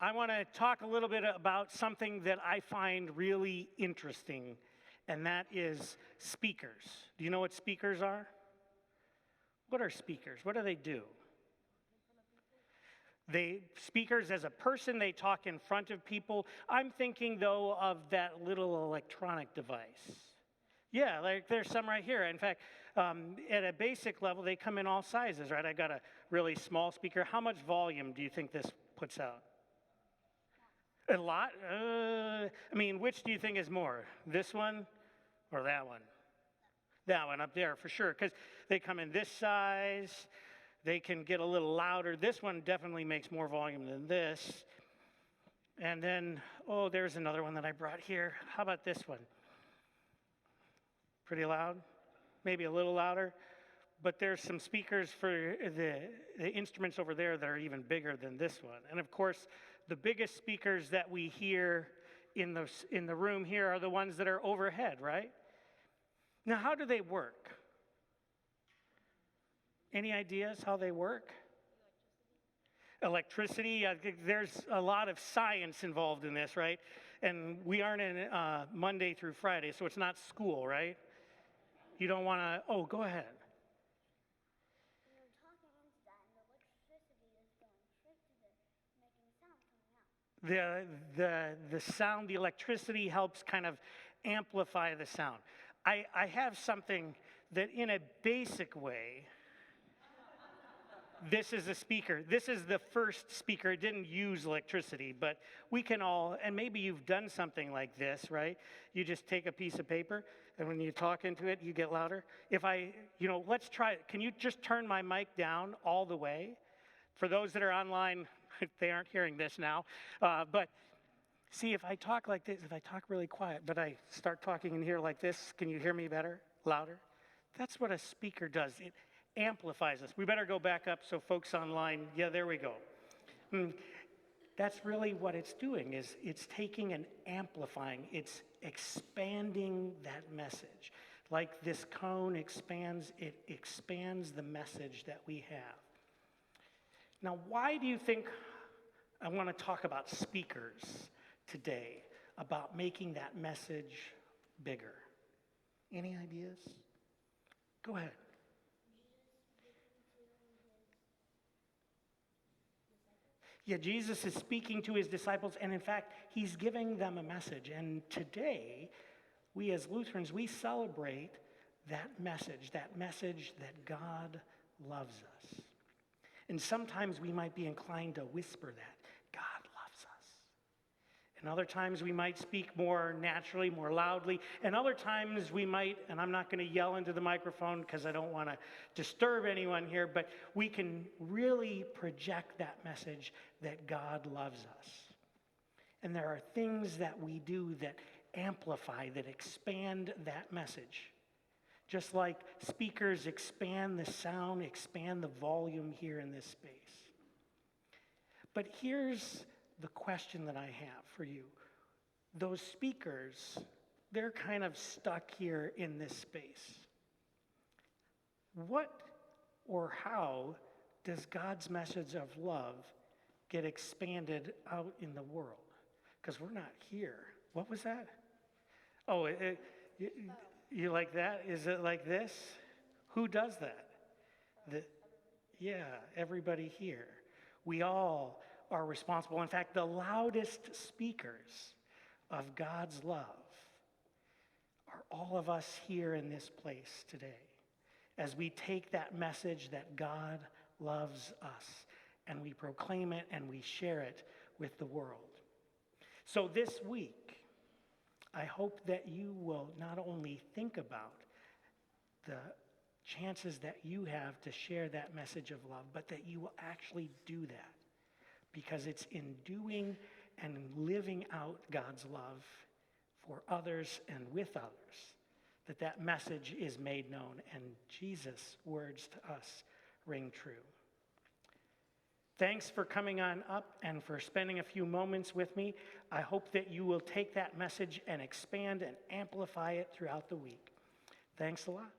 I want to talk a little bit about something that I find really interesting, and that is speakers. Do you know what speakers are? What are speakers? What do they do? Speakers as a person, they talk in front of people. I'm thinking, though, of that little electronic device. Yeah, like there's some right here. In fact, at a basic level, they come in all sizes, right? I got a really small speaker. How much volume do you think this puts out? A lot? Which do you think is more? This one or that one? That one up there for sure, because they come in this size. They can get a little louder. This one definitely makes more volume than this. And then, there's another one that I brought here. How about this one? Pretty loud? Maybe a little louder. But there's some speakers for the instruments over there that are even bigger than this one. And of course, the biggest speakers that we hear in the room here are the ones that are overhead, right? Now, how do they work? Any ideas how they work? Electricity. I think there's a lot of science involved in this, right? And we aren't in Monday through Friday, so it's not school, right? You don't want to, go ahead. When you're talking into that, and the electricity is going straight to making sound coming out. The sound, the electricity helps kind of amplify the sound. I have something that in a basic way, this is a speaker. This is the first speaker. It didn't use electricity, but we can all, and maybe you've done something like this, right? You just take a piece of paper, and when you talk into it, you get louder. Let's try it. Can you just turn my mic down all the way? For those that are online, they aren't hearing this now, but see, if I talk like this, if I talk really quiet, but I start talking in here like this, can you hear me better, louder? That's what a speaker does. It amplifies us. We better go back up so folks online, there we go. That's really what it's doing, is it's taking and amplifying. It's expanding that message. Like this cone expands, it expands the message that we have. Now, why do you think I want to talk about speakers today, about making that message bigger? Any ideas? Go ahead. Yeah, Jesus is speaking to his disciples, and in fact, he's giving them a message. And today, we as Lutherans, we celebrate that message that God loves us. And sometimes we might be inclined to whisper that, God loves us. And other times we might speak more naturally, more loudly. And other times we might, and I'm not going to yell into the microphone because I don't want to disturb anyone here, but we can really project that message that God loves us. And there are things that we do that amplify, that expand that message. Just like speakers expand the sound, expand the volume here in this space. But here's the question that I have for you. Those speakers, they're kind of stuck here in this space. What or how does God's message of love get expanded out in the world? Because we're not here. What was that? Oh, you like that? Is it like this? Who does that? Everybody here. We all are responsible. In fact, the loudest speakers of God's love are all of us here in this place today, as we take that message that God loves us and we proclaim it and we share it with the world. So this week, I hope that you will not only think about the chances that you have to share that message of love, but that you will actually do that. Because it's in doing and living out God's love for others and with others that message is made known and Jesus' words to us ring true. Thanks for coming on up and for spending a few moments with me. I hope that you will take that message and expand and amplify it throughout the week. Thanks a lot.